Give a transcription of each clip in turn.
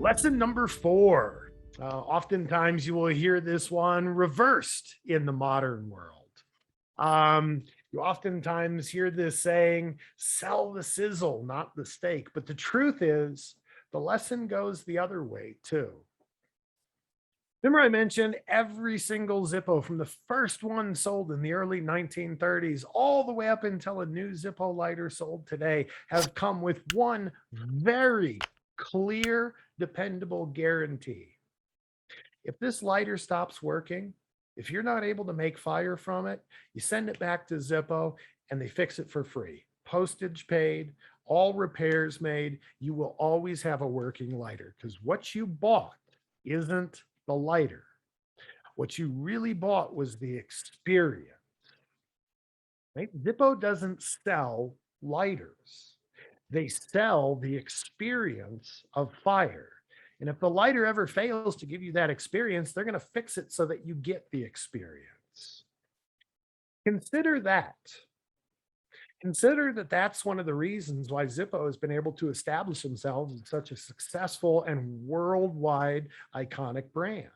Lesson number 4. Oftentimes you will hear this one reversed in the modern world. You oftentimes hear this saying, sell the sizzle, not the steak. But the truth is, the lesson goes the other way too. Remember, I mentioned every single Zippo from the first one sold in the early 1930s all the way up until a new Zippo lighter sold today have come with one very clear, dependable guarantee. If this lighter stops working, if you're not able to make fire from it, you send it back to Zippo and they fix it for free. Postage paid, all repairs made. You will always have a working lighter because what you bought isn't the lighter. What you really bought was the experience. Right? Zippo doesn't sell lighters. They sell the experience of fire. And if the lighter ever fails to give you that experience, they're going to fix it so that you get the experience. Consider that. Consider that that's one of the reasons why Zippo has been able to establish themselves as such a successful and worldwide iconic brand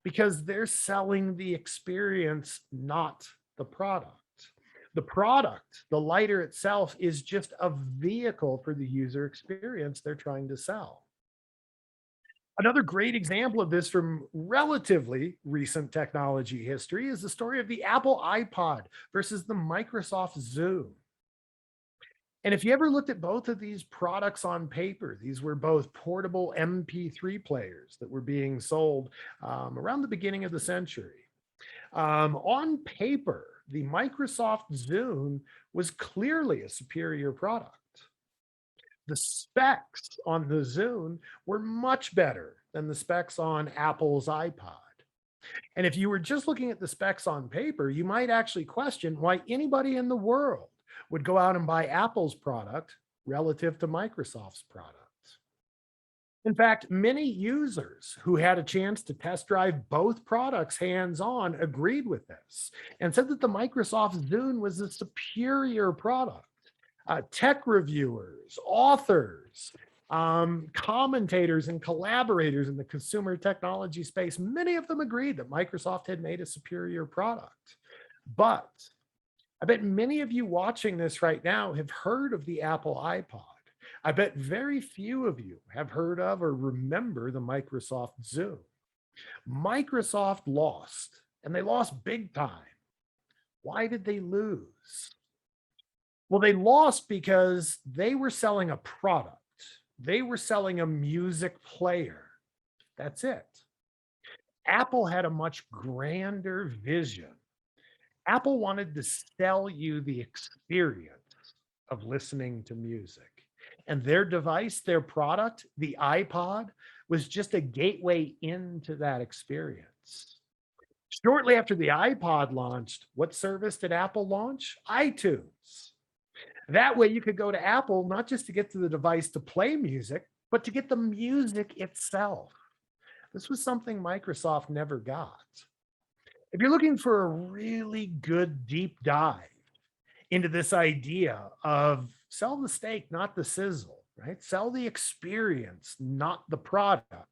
because they're selling the experience, not the product. The product, the lighter itself, is just a vehicle for the user experience they're trying to sell. Another great example of this from relatively recent technology history is the story of the Apple iPod versus the Microsoft Zune. And if you ever looked at both of these products on paper, these were both portable MP3 players that were being sold around the beginning of the century. On paper, the Microsoft Zune was clearly a superior product. The specs on the Zune were much better than the specs on Apple's iPod. And if you were just looking at the specs on paper, you might actually question why anybody in the world would go out and buy Apple's product relative to Microsoft's product. In fact, many users who had a chance to test drive both products hands on agreed with this and said that the Microsoft Zune was a superior product. Tech reviewers, authors, commentators, and collaborators in the consumer technology space, many of them agreed that Microsoft had made a superior product. But I bet many of you watching this right now have heard of the Apple iPod. I bet very few of you have heard of or remember the Microsoft Zune. Microsoft lost, and they lost big time. Why did they lose? Well, they lost because they were selling a product. They were selling a music player. That's it. Apple had a much grander vision. Apple wanted to sell you the experience of listening to music. And their device, their product, the iPod, was just a gateway into that experience. Shortly after the iPod launched, what service did Apple launch? iTunes. That way you could go to Apple, not just to get to the device to play music, but to get the music itself. This was something Microsoft never got. If you're looking for a really good deep dive into this idea of sell the steak, not the sizzle, right? Sell the experience, not the product.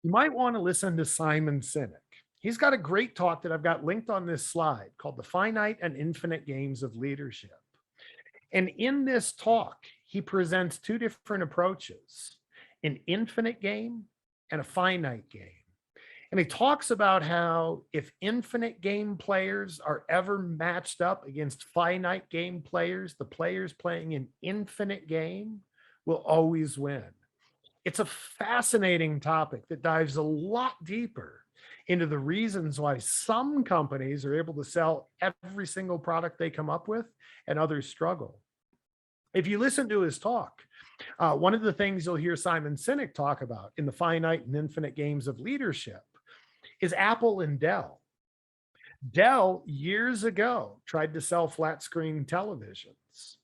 You might want to listen to Simon Sinek. He's got a great talk that I've got linked on this slide called The Finite and Infinite Games of Leadership. And in this talk, he presents two different approaches, an infinite game and a finite game. And he talks about how if infinite game players are ever matched up against finite game players, the players playing an infinite game will always win. It's a fascinating topic that dives a lot deeper into the reasons why some companies are able to sell every single product they come up with and others struggle. If you listen to his talk, one of the things you'll hear Simon Sinek talk about in the finite and infinite games of leadership is Apple and Dell. Dell years ago tried to sell flat screen televisions.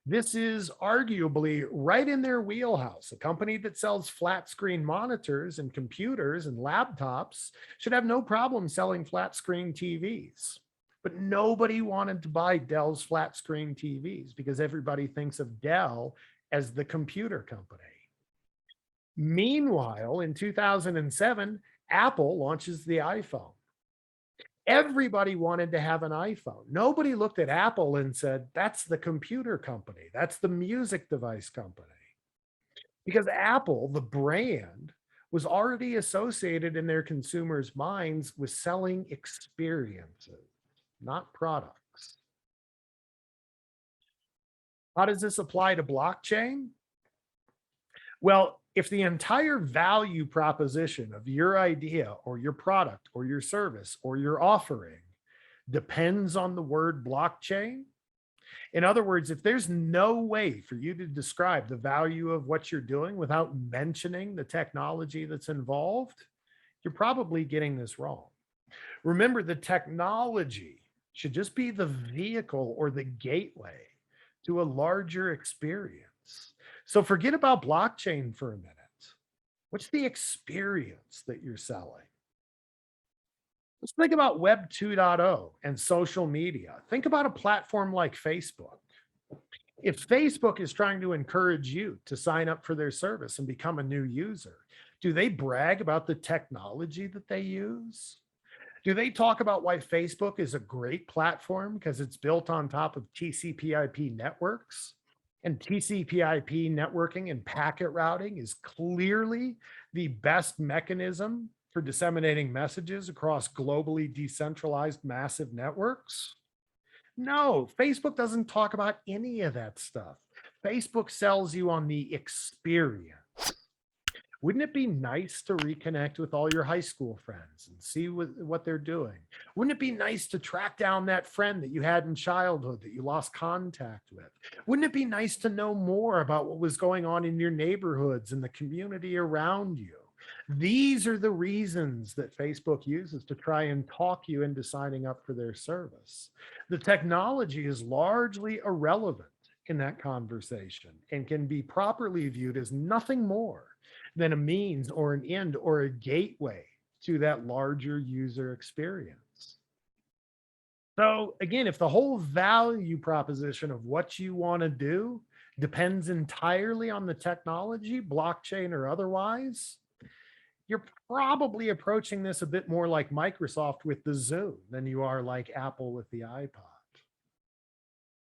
This is arguably right in their wheelhouse. A company that sells flat screen monitors and computers and laptops should have no problem selling flat screen TVs. But nobody wanted to buy Dell's flat screen TVs because everybody thinks of Dell as the computer company. Meanwhile, in 2007, Apple launches the iPhone. Everybody wanted to have an iPhone. Nobody looked at Apple and said, that's the computer company, that's the music device company. Because Apple, the brand, was already associated in their consumers' minds with selling experiences, not products. How does this apply to blockchain? Well, if the entire value proposition of your idea or your product or your service or your offering depends on the word blockchain, in other words, if there's no way for you to describe the value of what you're doing without mentioning the technology that's involved, you're probably getting this wrong. Remember, the technology should just be the vehicle or the gateway to a larger experience. So forget about blockchain for a minute. What's the experience that you're selling? Let's think about Web 2.0 and social media. Think about a platform like Facebook. If Facebook is trying to encourage you to sign up for their service and become a new user, do they brag about the technology that they use? Do they talk about why Facebook is a great platform because it's built on top of TCP/IP networks? And TCP/IP networking and packet routing is clearly the best mechanism for disseminating messages across globally decentralized massive networks? No, Facebook doesn't talk about any of that stuff. Facebook sells you on the experience. Wouldn't it be nice to reconnect with all your high school friends and see what they're doing? Wouldn't it be nice to track down that friend that you had in childhood that you lost contact with? Wouldn't it be nice to know more about what was going on in your neighborhoods and the community around you? These are the reasons that Facebook uses to try and talk you into signing up for their service. The technology is largely irrelevant in that conversation and can be properly viewed as nothing more than a means or an end or a gateway to that larger user experience. So again, if the whole value proposition of what you want to do depends entirely on the technology, blockchain or otherwise, you're probably approaching this a bit more like Microsoft with the Zoom than you are like Apple with the iPod.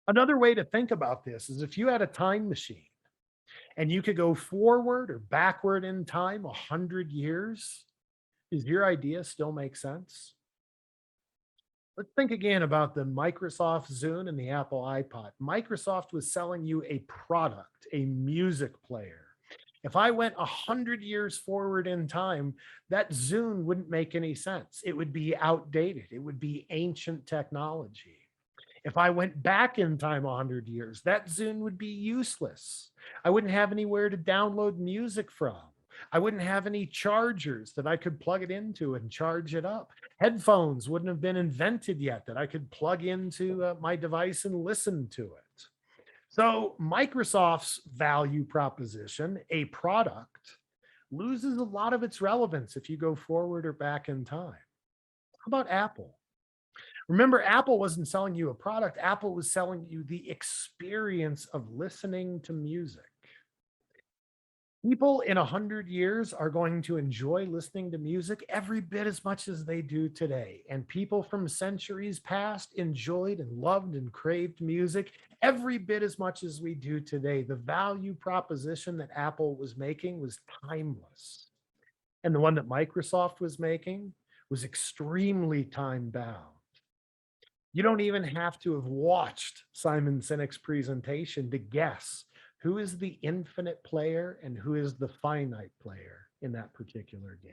Another way to think about this is if you had a time machine and you could go forward or backward in time 100 years, does your idea still make sense? Let's think again about the Microsoft Zune and the Apple iPod. Microsoft was selling you a product, a music player. If I went 100 years forward in time, that Zune wouldn't make any sense. It would be outdated. It would be ancient technology. If I went back in time 100 years, that Zune would be useless. I wouldn't have anywhere to download music from. I wouldn't have any chargers that I could plug it into and charge it up. Headphones wouldn't have been invented yet that I could plug into my device and listen to it. So Microsoft's value proposition, a product, loses a lot of its relevance if you go forward or back in time. How about Apple? Remember, Apple wasn't selling you a product. Apple was selling you the experience of listening to music. People in 100 years are going to enjoy listening to music every bit as much as they do today. And people from centuries past enjoyed and loved and craved music every bit as much as we do today. The value proposition that Apple was making was timeless. And the one that Microsoft was making was extremely time bound. You don't even have to have watched Simon Sinek's presentation to guess who is the infinite player and who is the finite player in that particular game.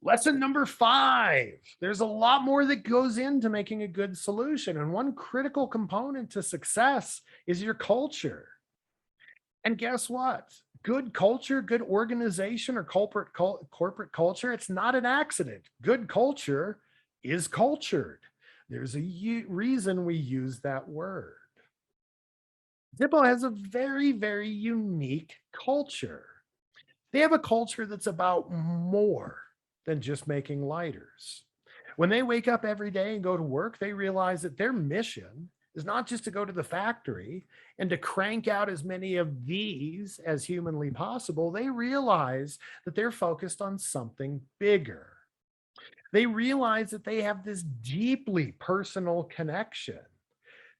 Lesson number 5, there's a lot more that goes into making a good solution. And one critical component to success is your culture. And guess what? Good culture, good organization, or corporate culture, it's not an accident. Good culture is cultured. There's a reason we use that word. Zippo has a very, very unique culture. They have a culture that's about more than just making lighters. When they wake up every day and go to work, they realize that their mission is not just to go to the factory and to crank out as many of these as humanly possible. They realize that they're focused on something bigger. They realize that they have this deeply personal connection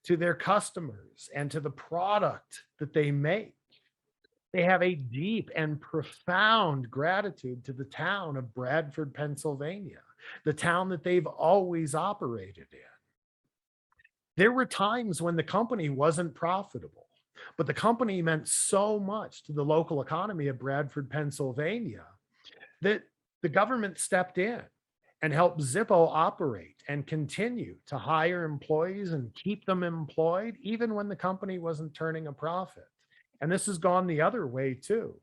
to their customers and to the product that they make. They have a deep and profound gratitude to the town of Bradford, Pennsylvania, the town that they've always operated in. There were times when the company wasn't profitable, but the company meant so much to the local economy of Bradford, Pennsylvania, that the government stepped in and helped Zippo operate and continue to hire employees and keep them employed, even when the company wasn't turning a profit. And this has gone the other way too.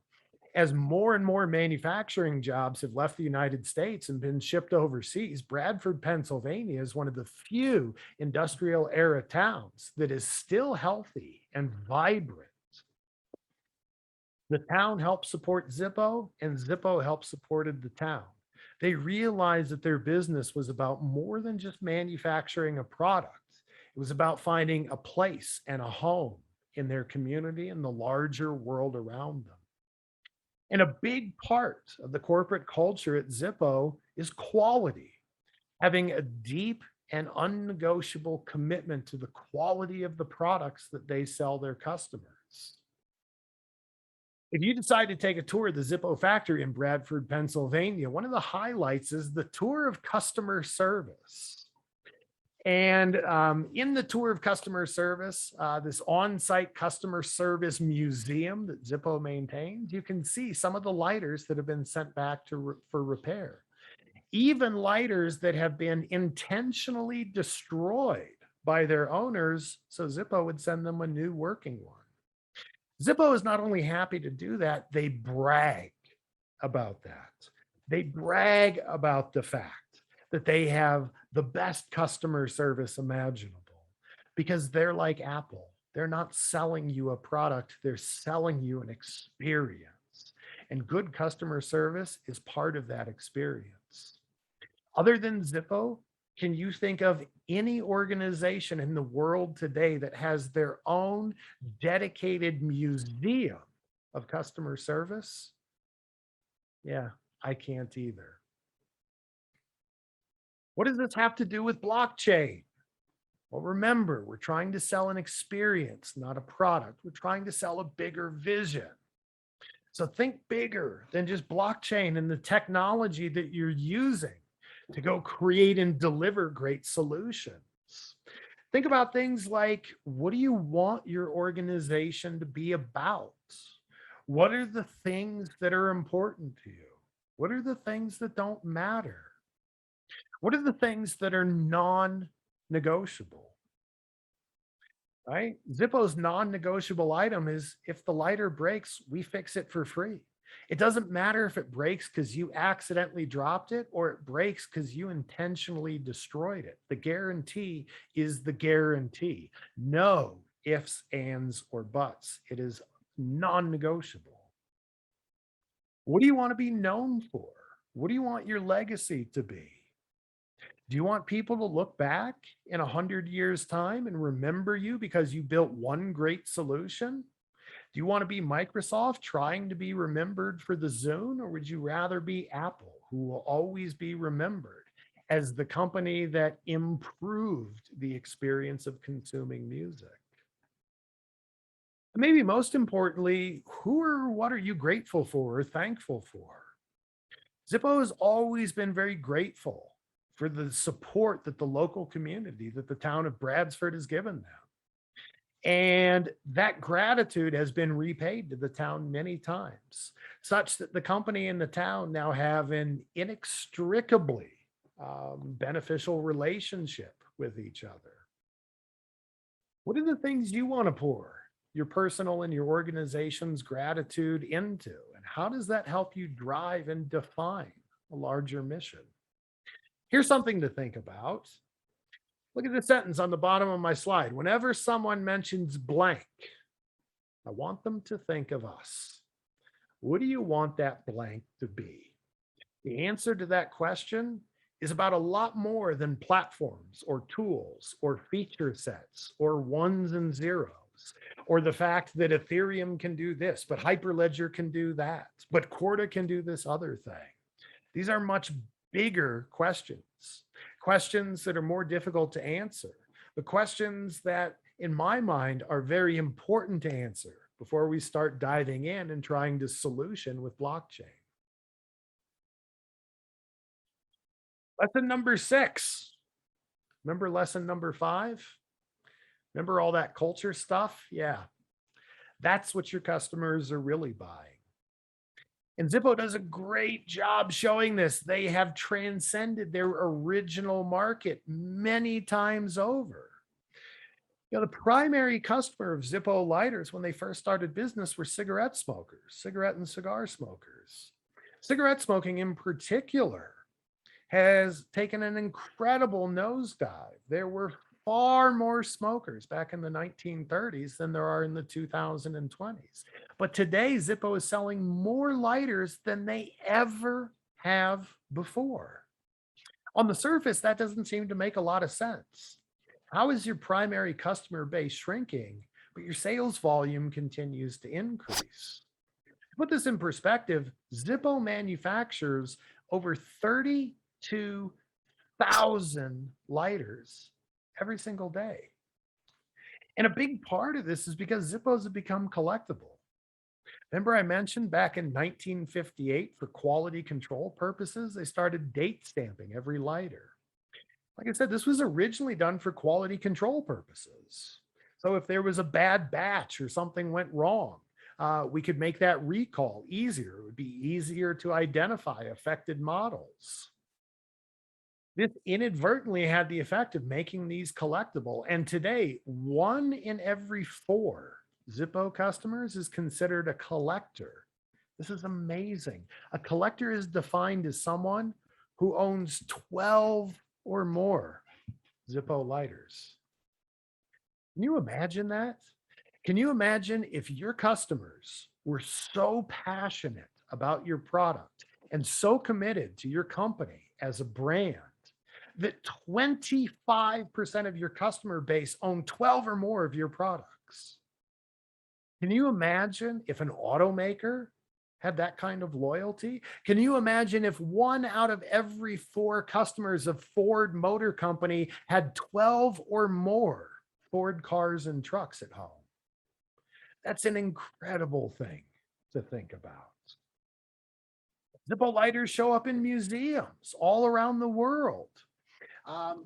As more and more manufacturing jobs have left the United States and been shipped overseas, Bradford, Pennsylvania is one of the few industrial era towns that is still healthy and vibrant. The town helped support Zippo, and Zippo helped supported the town. They realized that their business was about more than just manufacturing a product. It was about finding a place and a home in their community and the larger world around them. And a big part of the corporate culture at Zippo is quality, having a deep and unnegotiable commitment to the quality of the products that they sell their customers. If you decide to take a tour of the Zippo factory in Bradford, Pennsylvania, one of the highlights is the tour of customer service. And in the tour of customer service, this on-site customer service museum that Zippo maintains, you can see some of the lighters that have been sent back for repair. Even lighters that have been intentionally destroyed by their owners, so Zippo would send them a new working one. Zippo is not only happy to do that, they brag about that. They brag about the fact that they have the best customer service imaginable because they're like Apple. They're not selling you a product, they're selling you an experience. And good customer service is part of that experience. Other than Zippo, can you think of any organization in the world today that has their own dedicated museum of customer service? Yeah, I can't either. What does this have to do with blockchain? Well, remember, we're trying to sell an experience, not a product. We're trying to sell a bigger vision. So think bigger than just blockchain and the technology that you're using to go create and deliver great solutions. Think about things like, what do you want your organization to be about? What are the things that are important to you? What are the things that don't matter? What are the things that are non-negotiable? Right? Zippo's non-negotiable item is, if the lighter breaks, we fix it for free. It doesn't matter if it breaks because you accidentally dropped it or it breaks because you intentionally destroyed it. The guarantee is the guarantee. No ifs, ands, or buts. It is non-negotiable. What do you want to be known for? What do you want your legacy to be? Do you want people to look back in 100 years' time and remember you because you built one great solution? Do you want to be Microsoft trying to be remembered for the Zune, or would you rather be Apple, who will always be remembered as the company that improved the experience of consuming music? And maybe most importantly, who or what are you grateful for or thankful for? Zippo has always been very grateful for the support that the local community, that the town of Bradford has given them. And that gratitude has been repaid to the town many times, such that the company and the town now have an inextricably beneficial relationship with each other. What are the things you want to pour your personal and your organization's gratitude into? And how does that help you drive and define a larger mission? Here's something to think about. Look at the sentence on the bottom of my slide. Whenever someone mentions blank, I want them to think of us. What do you want that blank to be? The answer to that question is about a lot more than platforms or tools or feature sets or ones and zeros, or the fact that Ethereum can do this, but Hyperledger can do that, but Corda can do this other thing. These are much bigger questions, questions that are more difficult to answer, but questions that, in my mind, are very important to answer before we start diving in and trying to solution with blockchain. Lesson number 6. Remember lesson number 5? Remember all that culture stuff? Yeah, that's what your customers are really buying. And Zippo does a great job showing this. They have transcended their original market many times over. The primary customer of Zippo lighters when they first started business were cigarette smokers, cigarette and cigar smokers. Cigarette smoking in particular has taken an incredible nosedive. There were far more smokers back in the 1930s than there are in the 2020s. But today, Zippo is selling more lighters than they ever have before. On the surface, that doesn't seem to make a lot of sense. How is your primary customer base shrinking, but your sales volume continues to increase? To put this in perspective, Zippo manufactures over 32,000 lighters every single day. And a big part of this is because Zippos have become collectible. Remember, I mentioned back in 1958, for quality control purposes, they started date stamping every lighter. Like I said, this was originally done for quality control purposes. So if there was a bad batch or something went wrong, we could make that recall easier. It would be easier to identify affected models. This inadvertently had the effect of making these collectible. And today, 1 in every 4 Zippo customers is considered a collector. This is amazing. A collector is defined as someone who owns 12 or more Zippo lighters. Can you imagine that? Can you imagine if your customers were so passionate about your product and so committed to your company as a brand that 25% of your customer base own 12 or more of your products? Can you imagine if an automaker had that kind of loyalty? Can you imagine if 1 out of every 4 customers of Ford Motor Company had 12 or more Ford cars and trucks at home? That's an incredible thing to think about. Zippo lighters show up in museums all around the world,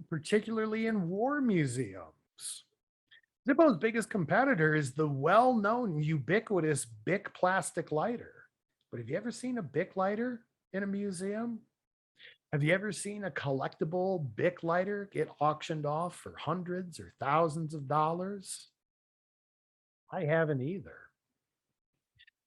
particularly in war museums. Zippo's biggest competitor is the well-known ubiquitous Bic plastic lighter. But have you ever seen a Bic lighter in a museum? Have you ever seen a collectible Bic lighter get auctioned off for hundreds or thousands of dollars? I haven't either.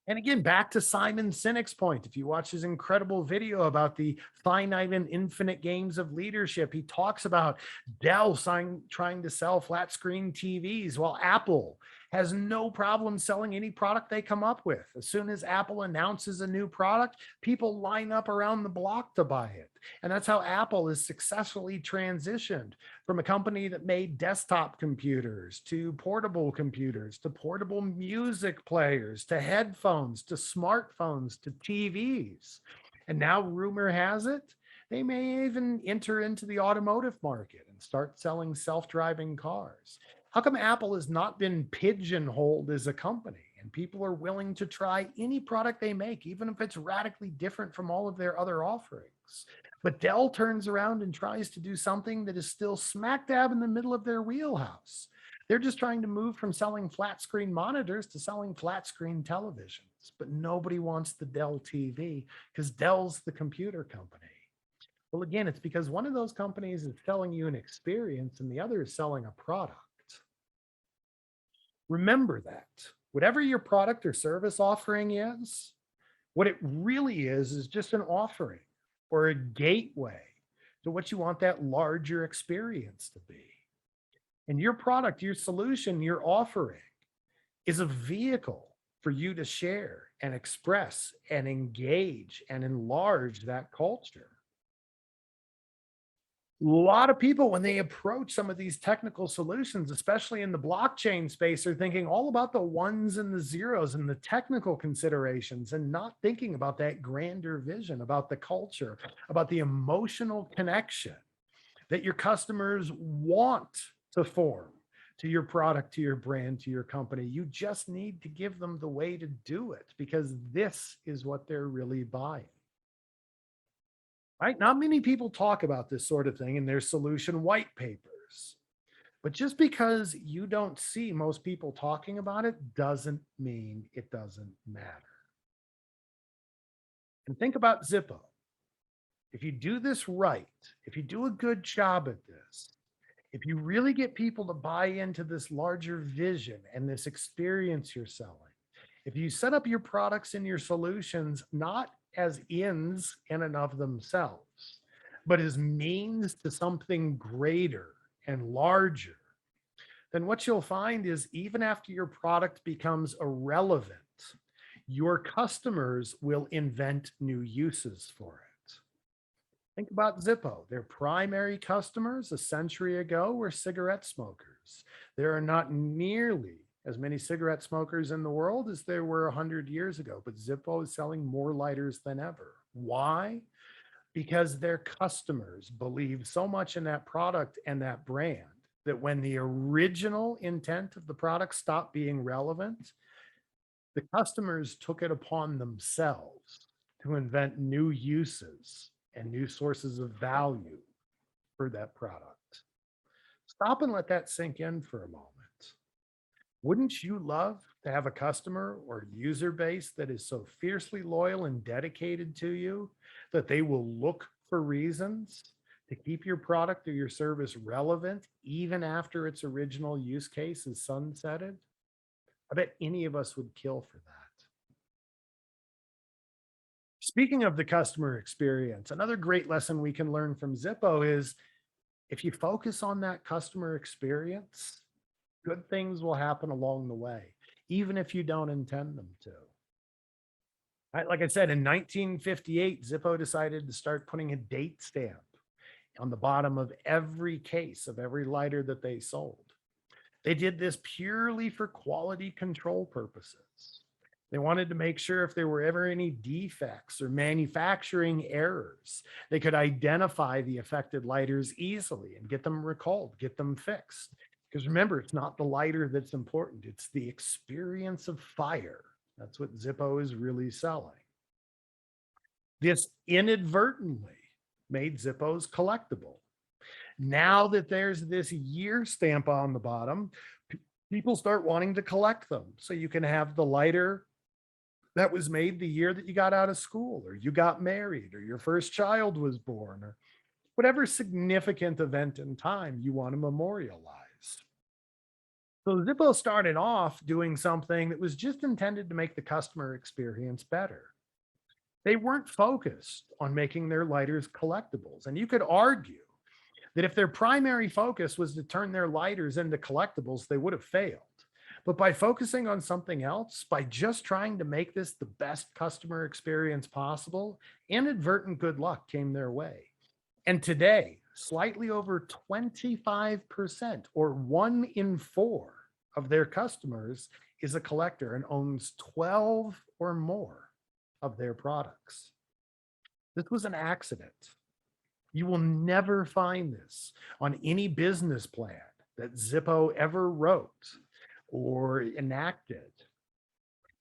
And again, back to Simon Sinek's point, if you watch his incredible video about the finite and infinite games of leadership, he talks about Dell trying to sell flat screen TVs while Apple has no problem selling any product they come up with. As soon as Apple announces a new product, people line up around the block to buy it. And that's how Apple has successfully transitioned from a company that made desktop computers to portable computers to portable music players to headphones to smartphones to TVs. And now, rumor has it, they may even enter into the automotive market and start selling self-driving cars. How come Apple has not been pigeonholed as a company and people are willing to try any product they make, even if it's radically different from all of their other offerings? But Dell turns around and tries to do something that is still smack dab in the middle of their wheelhouse. They're just trying to move from selling flat screen monitors to selling flat screen televisions. But nobody wants the Dell TV because Dell's the computer company. Well, again, it's because one of those companies is selling you an experience and the other is selling a product. Remember that whatever your product or service offering is, what it really is just an offering or a gateway to what you want that larger experience to be. And your product, your solution, your offering is a vehicle for you to share and express and engage and enlarge that culture. A lot of people, when they approach some of these technical solutions, especially in the blockchain space, are thinking all about the ones and the zeros and the technical considerations and not thinking about that grander vision, about the culture, about the emotional connection that your customers want to form to your product, to your brand, to your company. You just need to give them the way to do it because this is what they're really buying. Right? Not many people talk about this sort of thing in their solution white papers. But just because you don't see most people talking about it doesn't mean it doesn't matter. And think about Zippo. If you do this right, if you do a good job at this, if you really get people to buy into this larger vision and this experience you're selling, if you set up your products and your solutions not as ends in and of themselves, but as means to something greater and larger, then what you'll find is even after your product becomes irrelevant, your customers will invent new uses for it. Think about Zippo. Their primary customers a century ago were cigarette smokers. There are not nearly as many cigarette smokers in the world as there were 100 years ago, but Zippo is selling more lighters than ever. Why? Because their customers believe so much in that product and that brand that when the original intent of the product stopped being relevant, the customers took it upon themselves to invent new uses and new sources of value for that product. Stop and let that sink in for a moment. Wouldn't you love to have a customer or user base that is so fiercely loyal and dedicated to you that they will look for reasons to keep your product or your service relevant even after its original use case is sunsetted? I bet any of us would kill for that. Speaking of the customer experience, another great lesson we can learn from Zippo is if you focus on that customer experience, good things will happen along the way, even if you don't intend them to. Right? Like I said, in 1958, Zippo decided to start putting a date stamp on the bottom of every case of every lighter that they sold. They did this purely for quality control purposes. They wanted to make sure if there were ever any defects or manufacturing errors, they could identify the affected lighters easily and get them recalled, get them fixed. Because remember, it's not the lighter that's important, it's the experience of fire. That's what Zippo is really selling. This inadvertently made Zippos collectible. Now that there's this year stamp on the bottom, people start wanting to collect them. So you can have the lighter that was made the year that you got out of school, or you got married, or your first child was born, or whatever significant event in time you want to memorialize. So Zippo started off doing something that was just intended to make the customer experience better. They weren't focused on making their lighters collectibles. And you could argue that if their primary focus was to turn their lighters into collectibles, they would have failed. But by focusing on something else, by just trying to make this the best customer experience possible, inadvertent good luck came their way. And today, slightly over 25% or 1 in 4 of their customers is a collector and owns 12 or more of their products. This was an accident. You will never find this on any business plan that Zippo ever wrote or enacted.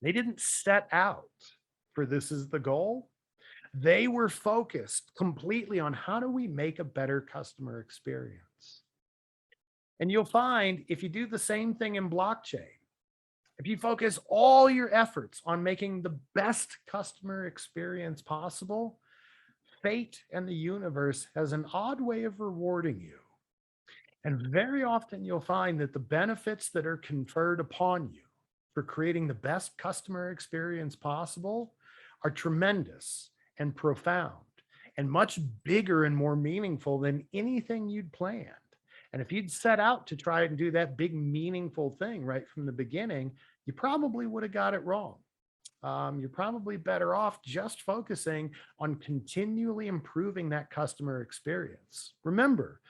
They didn't set out for this as the goal. They were focused completely on how do we make a better customer experience. And you'll find if you do the same thing in blockchain, if you focus all your efforts on making the best customer experience possible, fate and the universe has an odd way of rewarding you. And very often you'll find that the benefits that are conferred upon you for creating the best customer experience possible are tremendous and profound and much bigger and more meaningful than anything you'd planned. And if you'd set out to try and do that big meaningful thing right from the beginning, you probably would have got it wrong. you're probably better off just focusing on continually improving that customer experience. Remember,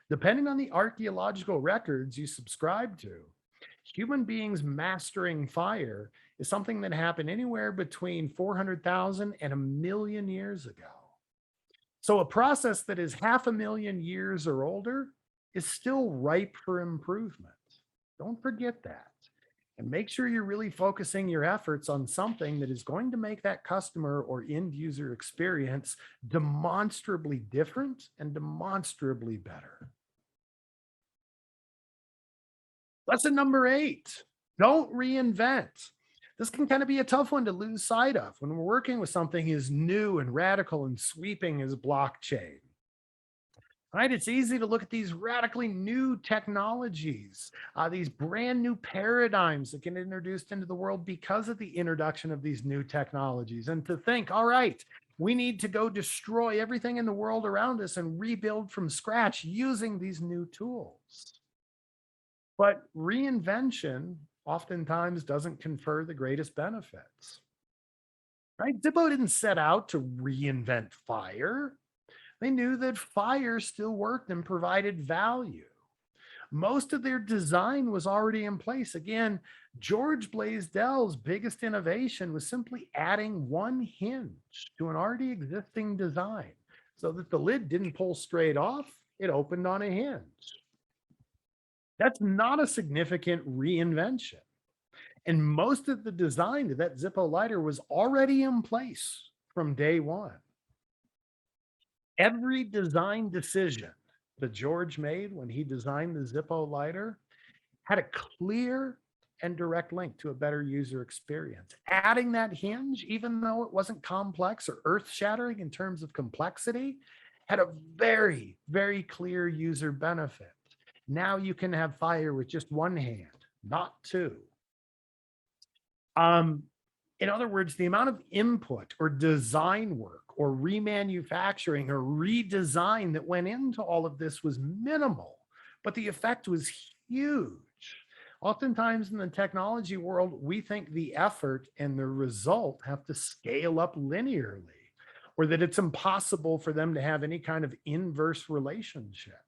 depending on the archaeological records you subscribe to, human beings mastering fire is something that happened anywhere between 400,000 and 1 million years ago. So a process that is 500,000 years or older is still ripe for improvement. Don't forget that. And make sure you're really focusing your efforts on something that is going to make that customer or end user experience demonstrably different and demonstrably better. Lesson number 8, don't reinvent. This can kind of be a tough one to lose sight of when we're working with something as new and radical and sweeping as blockchain. Right? It's easy to look at these radically new technologies, these brand new paradigms that get introduced into the world because of the introduction of these new technologies, and to think, all right, we need to go destroy everything in the world around us and rebuild from scratch using these new tools. But reinvention oftentimes doesn't confer the greatest benefits. Right? Zippo didn't set out to reinvent fire. They knew that fire still worked and provided value. Most of their design was already in place. Again, George Blaisdell's biggest innovation was simply adding one hinge to an already existing design so that the lid didn't pull straight off, it opened on a hinge. That's not a significant reinvention. And most of the design of that Zippo lighter was already in place from day one. Every design decision that George made when he designed the Zippo lighter had a clear and direct link to a better user experience. Adding that hinge, even though it wasn't complex or earth shattering in terms of complexity, had a very, very clear user benefit. Now you can have fire with just one hand, not two. In other words, the amount of input or design work or remanufacturing or redesign that went into all of this was minimal, but the effect was huge. Oftentimes in the technology world, we think the effort and the result have to scale up linearly, or that it's impossible for them to have any kind of inverse relationship.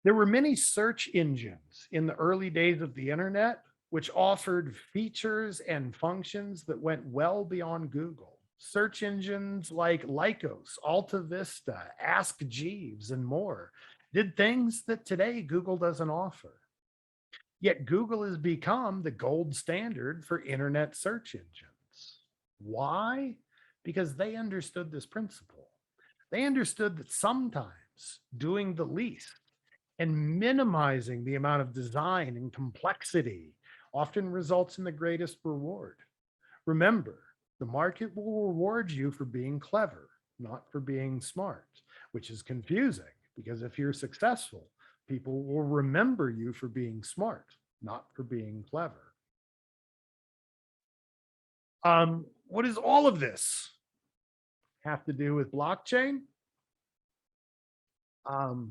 There were many search engines in the early days of the internet which offered features and functions that went well beyond Google. Search engines like Lycos, Alta Vista, Ask Jeeves, and more did things that today Google doesn't offer. Yet Google has become the gold standard for internet search engines. Why? Because they understood this principle. They understood that sometimes doing the least and minimizing the amount of design and complexity often results in the greatest reward. Remember, the market will reward you for being clever, not for being smart, which is confusing because if you're successful, people will remember you for being smart, not for being clever. What does all of this have to do with blockchain? Well,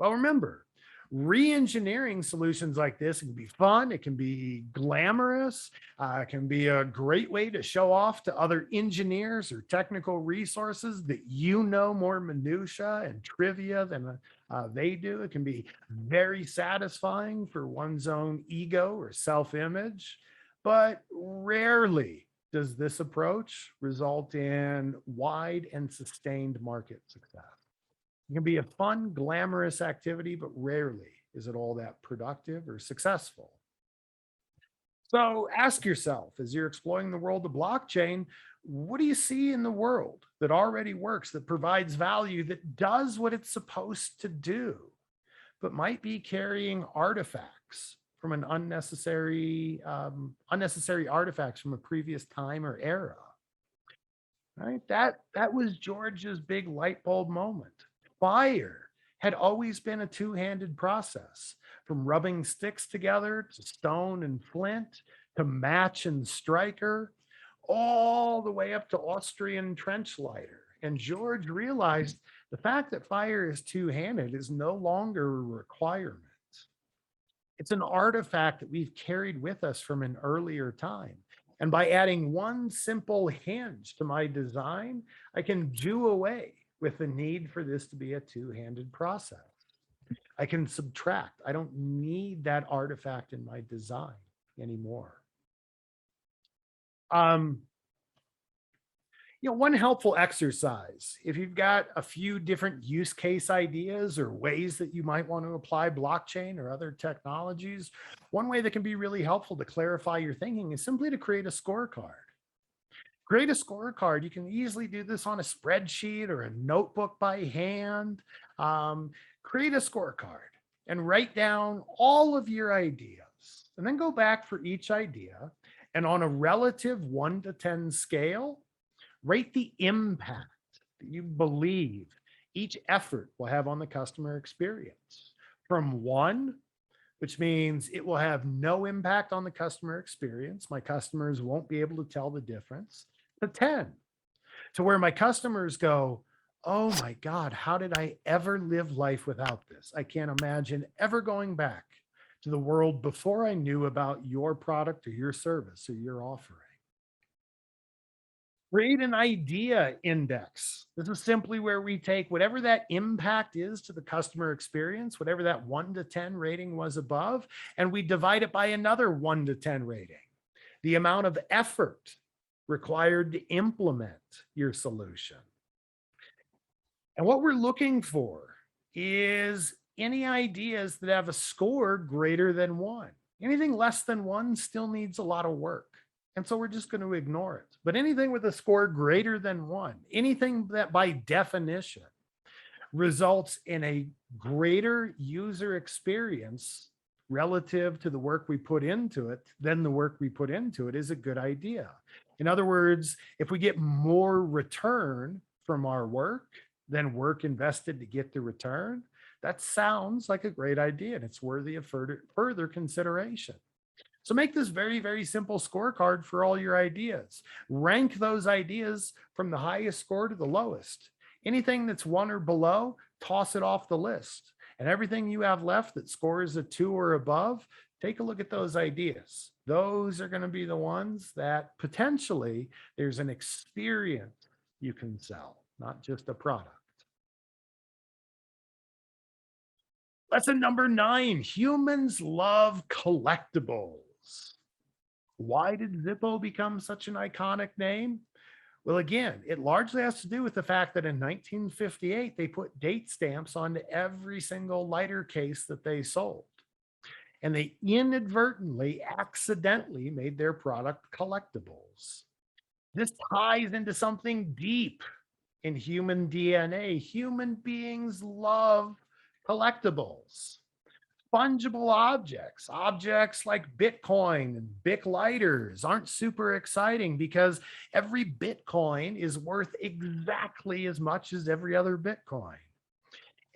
remember, re-engineering solutions like this can be fun, it can be glamorous, it can be a great way to show off to other engineers or technical resources that you know more minutia and trivia than they do. It can be very satisfying for one's own ego or self-image, but rarely does this approach result in wide and sustained market success. It can be a fun, glamorous activity, but rarely is it all that productive or successful. So ask yourself, as you're exploring the world of blockchain, what do you see in the world that already works, that provides value, that does what it's supposed to do, but might be carrying artifacts from an unnecessary artifacts from a previous time or era? Right? That was George's big light bulb moment. Fire had always been a two-handed process, from rubbing sticks together to stone and flint to match and striker, all the way up to Austrian trench lighter. And George realized the fact that fire is two-handed is no longer a requirement. It's an artifact that we've carried with us from an earlier time. And by adding one simple hinge to my design, I can do away with the need for this to be a two-handed process. I can subtract. I don't need that artifact in my design anymore. Um, one helpful exercise, if you've got a few different use case ideas or ways that you might want to apply blockchain or other technologies, one way that can be really helpful to clarify your thinking is simply to create a scorecard. Create a scorecard. You can easily do this on a spreadsheet or a notebook by hand. Um, Create a scorecard and write down all of your ideas, and then go back for each idea. And on a relative 1 to 10 scale, rate the impact that you believe each effort will have on the customer experience. From 1, which means it will have no impact on the customer experience, my customers won't be able to tell the difference, to 10, to where my customers go, oh my God, how did I ever live life without this? I can't imagine ever going back to the world before I knew about your product or your service or your offering. Create an idea index. This is simply where we take whatever that impact is to the customer experience, whatever that 1 to 10 rating was above, and we divide it by another 1 to 10 rating. The amount of effort required to implement your solution. And what we're looking for is any ideas that have a score greater than 1. Anything less than 1 still needs a lot of work. And so we're just going to ignore it. But anything with a score greater than 1, anything that by definition results in a greater user experience relative to the work we put into it than the work we put into it, is a good idea. In other words, if we get more return from our work than work invested to get the return, that sounds like a great idea, and it's worthy of further consideration. So make this very, very simple scorecard for all your ideas. Rank those ideas from the highest score to the lowest. Anything that's 1 or below, toss it off the list. And everything you have left that scores a 2 or above, take a look at those ideas. Those are going to be the ones that potentially there's an experience you can sell, not just a product. Lesson number 9, humans love collectibles. Why did Zippo become such an iconic name? Well, again, it largely has to do with the fact that in 1958, they put date stamps onto every single lighter case that they sold. And they inadvertently, accidentally made their product collectibles. This ties into something deep in human DNA. Human beings love collectibles. Fungible objects like Bitcoin and Bic lighters aren't super exciting because every Bitcoin is worth exactly as much as every other Bitcoin.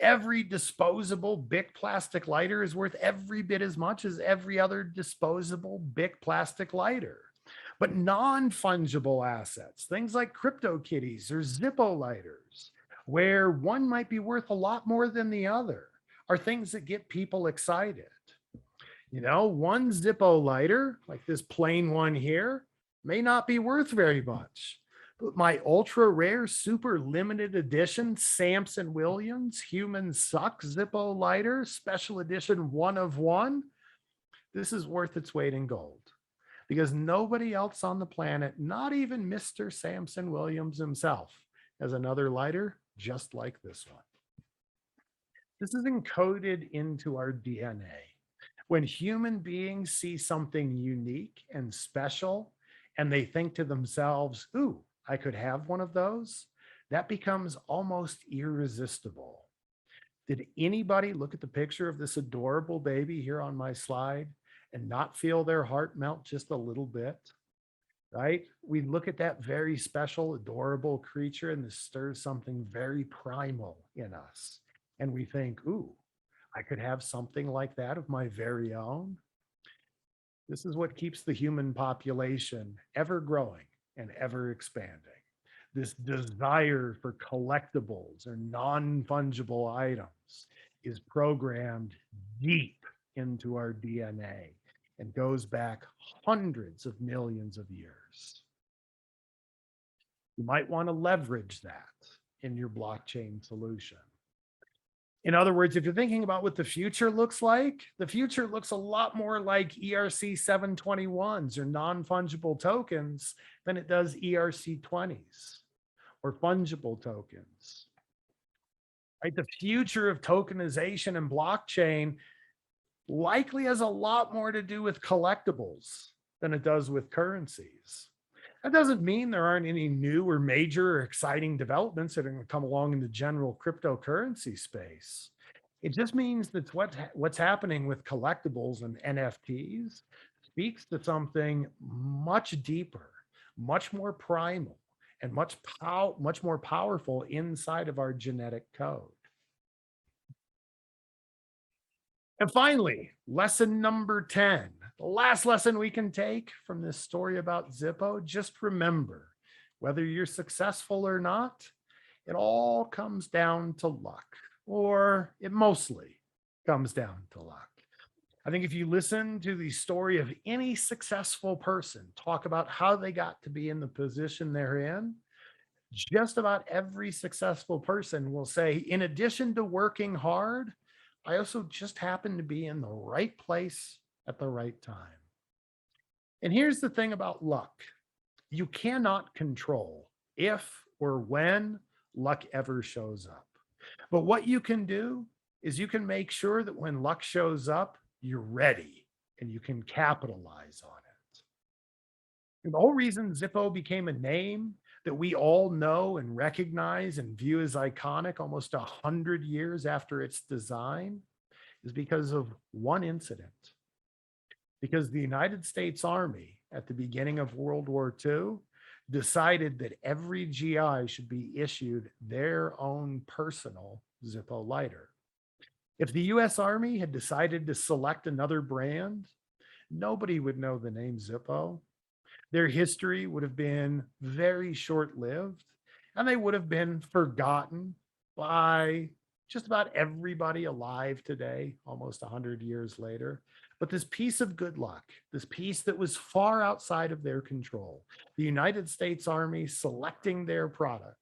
Every disposable Bic plastic lighter is worth every bit as much as every other disposable Bic plastic lighter. But non-fungible assets, things like CryptoKitties or Zippo lighters, where one might be worth a lot more than the other, are things that get people excited. One Zippo lighter, like this plain one here, may not be worth very much. But my ultra rare, super limited edition Samson Williams Human Suck Zippo lighter, special edition 1 of 1, this is worth its weight in gold. Because nobody else on the planet, not even Mr. Samson Williams himself, has another lighter just like this one. This is encoded into our DNA. When human beings see something unique and special, and they think to themselves, ooh, I could have one of those, that becomes almost irresistible. Did anybody look at the picture of this adorable baby here on my slide and not feel their heart melt just a little bit? Right? We look at that very special, adorable creature, and this stirs something very primal in us. And we think, ooh, I could have something like that of my very own. This is what keeps the human population ever growing and ever expanding. This desire for collectibles or non-fungible items is programmed deep into our DNA. and goes back hundreds of millions of years. You might want to leverage that in your blockchain solution. In other words, if you're thinking about what the future looks like, the future looks a lot more like ERC 721s or non fungible tokens than it does ERC 20s or fungible tokens. Right? The future of tokenization and blockchain likely has a lot more to do with collectibles than it does with currencies. That doesn't mean there aren't any new or major or exciting developments that are going to come along in the general cryptocurrency space. It just means that what's happening with collectibles and NFTs speaks to something much deeper, much more primal, and much more powerful inside of our genetic code. And finally, lesson number 10, the last lesson we can take from this story about Zippo. Just remember, whether you're successful or not, it all comes down to luck, or it mostly comes down to luck. I think if you listen to the story of any successful person talk about how they got to be in the position they're in, just about every successful person will say, in addition to working hard, I also just happen to be in the right place at the right time. And here's the thing about luck. You cannot control if or when luck ever shows up. But what you can do is you can make sure that when luck shows up, you're ready and you can capitalize on it. And the whole reason Zippo became a name that we all know and recognize and view as iconic almost 100 years after its design is because of one incident. Because the United States Army at the beginning of World War II decided that every GI should be issued their own personal Zippo lighter. If the US Army had decided to select another brand, nobody would know the name Zippo. Their history would have been very short lived, and they would have been forgotten by just about everybody alive today, almost 100 years later. But this piece of good luck, this piece that was far outside of their control, the United States Army selecting their product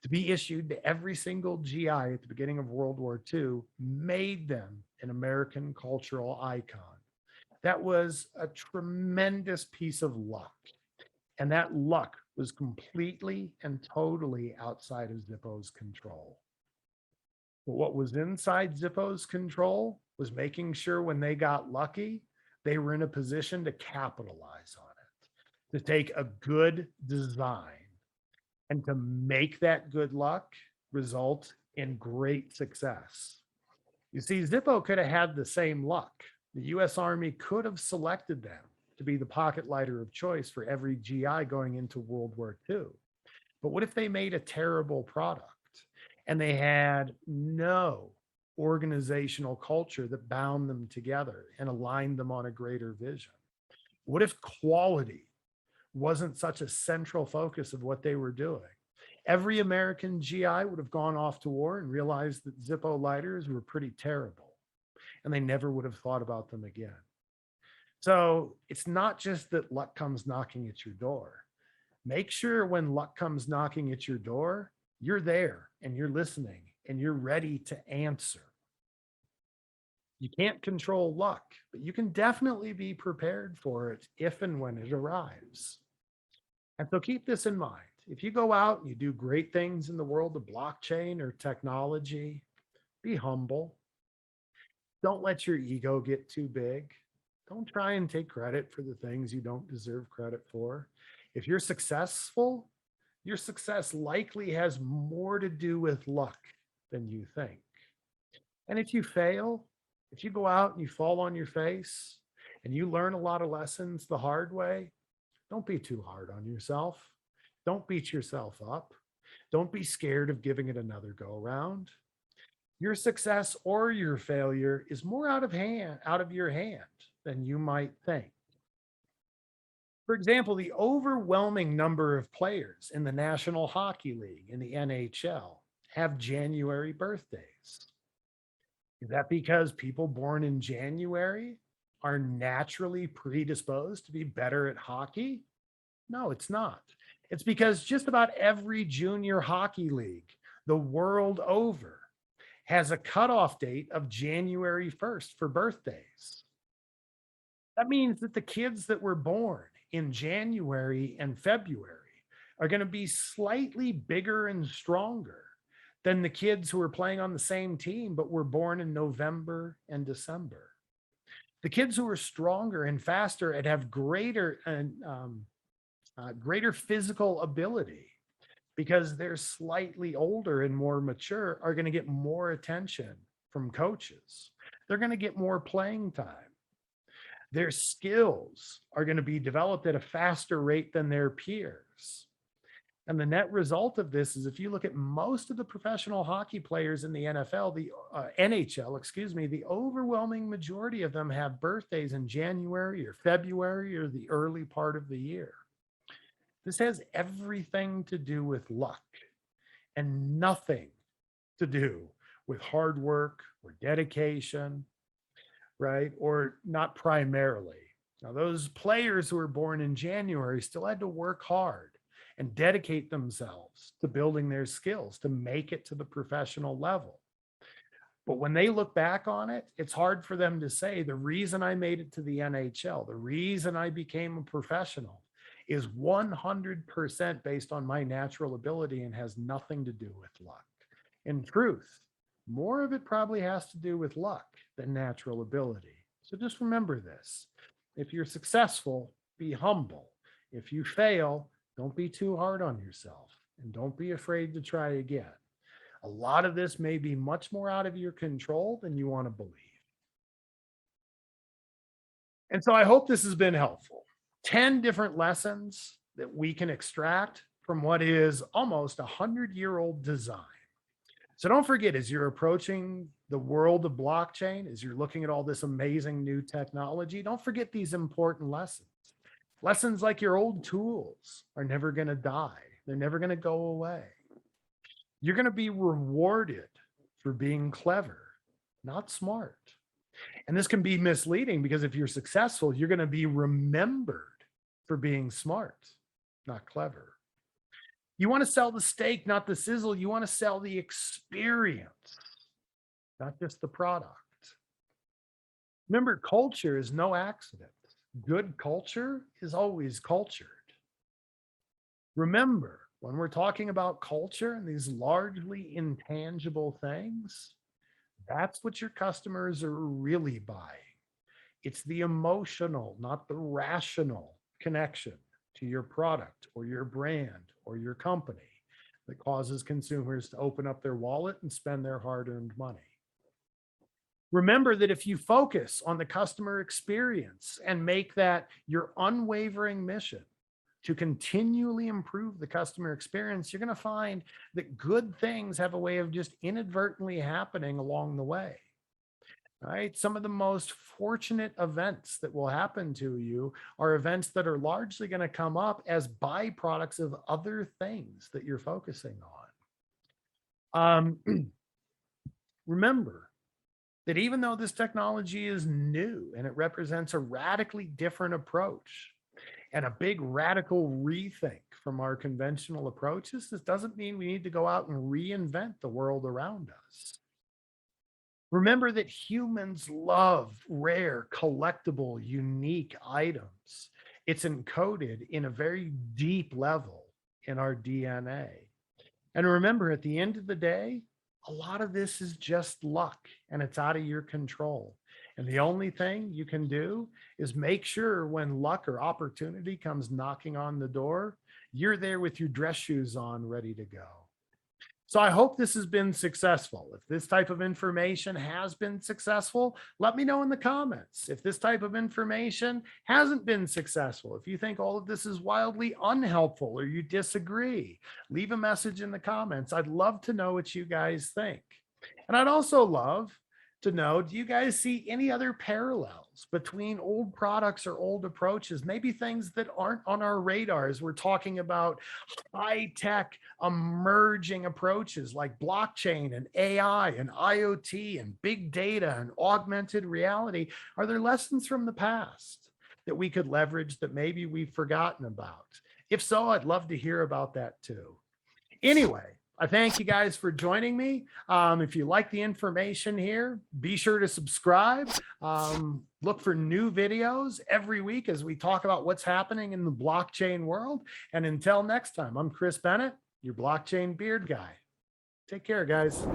to be issued to every single GI at the beginning of World War II, made them an American cultural icon. That was a tremendous piece of luck. And that luck was completely and totally outside of Zippo's control. But what was inside Zippo's control was making sure when they got lucky, they were in a position to capitalize on it, to take a good design and to make that good luck result in great success. You see, Zippo could have had the same luck. The US Army could have selected them to be the pocket lighter of choice for every GI going into World War II. But what if they made a terrible product and they had no organizational culture that bound them together and aligned them on a greater vision? What if quality wasn't such a central focus of what they were doing? Every American GI would have gone off to war and realized that Zippo lighters were pretty terrible, and they never would have thought about them again. So it's not just that luck comes knocking at your door. Make sure when luck comes knocking at your door, you're there and you're listening and you're ready to answer. You can't control luck, but you can definitely be prepared for it if and when it arrives. And so keep this in mind. If you go out and you do great things in the world of blockchain or technology, be humble. Don't let your ego get too big. Don't try and take credit for the things you don't deserve credit for. If you're successful, your success likely has more to do with luck than you think. And if you fail, if you go out and you fall on your face and you learn a lot of lessons the hard way, don't be too hard on yourself. Don't beat yourself up. Don't be scared of giving it another go around. Your success or your failure is more out of your hand than you might think. For example, the overwhelming number of players in the National Hockey League, in the NHL, have January birthdays. Is that because people born in January are naturally predisposed to be better at hockey? No, it's not. It's because just about every junior hockey league the world over has a cutoff date of January 1st for birthdays. That means that the kids that were born in January and February are going to be slightly bigger and stronger than the kids who are playing on the same team but were born in November and December. The kids who are stronger and faster and have greater physical ability because they're slightly older and more mature are going to get more attention from coaches. They're going to get more playing time. Their skills are going to be developed at a faster rate than their peers. And the net result of this is if you look at most of the professional hockey players in the NFL, the NHL, excuse me, the overwhelming majority of them have birthdays in January or February or the early part of the year. This has everything to do with luck and nothing to do with hard work or dedication, right? Or not primarily. Now, those players who were born in January still had to work hard and dedicate themselves to building their skills to make it to the professional level. But when they look back on it, it's hard for them to say the reason I made it to the NHL, the reason I became a professional is 100% based on my natural ability and has nothing to do with luck. In truth, more of it probably has to do with luck than natural ability. So just remember this. If you're successful, be humble. If you fail, don't be too hard on yourself and don't be afraid to try again. A lot of this may be much more out of your control than you want to believe. And so I hope this has been helpful. 10 different lessons that we can extract from what is almost a 100-year-old design. So don't forget, as you're approaching the world of blockchain, as you're looking at all this amazing new technology, don't forget these important lessons. Lessons like your old tools are never going to die. They're never going to go away. You're going to be rewarded for being clever, not smart. And this can be misleading because if you're successful, you're going to be remembered for being smart, not clever. You want to sell the steak, not the sizzle. You want to sell the experience, not just the product. Remember, culture is no accident. Good culture is always cultured. Remember, when we're talking about culture and these largely intangible things, that's what your customers are really buying. It's the emotional, not the rational connection to your product or your brand or your company that causes consumers to open up their wallet and spend their hard-earned money. Remember that if you focus on the customer experience and make that your unwavering mission to continually improve the customer experience, you're going to find that good things have a way of just inadvertently happening along the way. Right? Some of the most fortunate events that will happen to you are events that are largely going to come up as byproducts of other things that you're focusing on. Remember that even though this technology is new and it represents a radically different approach and a big radical rethink from our conventional approaches, this doesn't mean we need to go out and reinvent the world around us. Remember that humans love rare, collectible, unique items. It's encoded in a very deep level in our DNA. And remember, at the end of the day, a lot of this is just luck and it's out of your control. And the only thing you can do is make sure when luck or opportunity comes knocking on the door, you're there with your dress shoes on, ready to go. So I hope this has been successful. If this type of information has been successful, let me know in the comments. If this type of information hasn't been successful, if you think all of this is wildly unhelpful or you disagree, leave a message in the comments. I'd love to know what you guys think. And I'd also love to know, do you guys see any other parallels between old products or old approaches, maybe things that aren't on our radars? We're talking about high tech emerging approaches like blockchain and AI and IoT and big data and augmented reality. Are there lessons from the past that we could leverage that maybe we've forgotten about? If so, I'd love to hear about that too. Anyway, I thank you guys for joining me. If you like the information here, be sure to subscribe. Look for new videos every week as we talk about what's happening in the blockchain world. And until next time, I'm Chris Bennett, your blockchain beard guy. Take care, guys.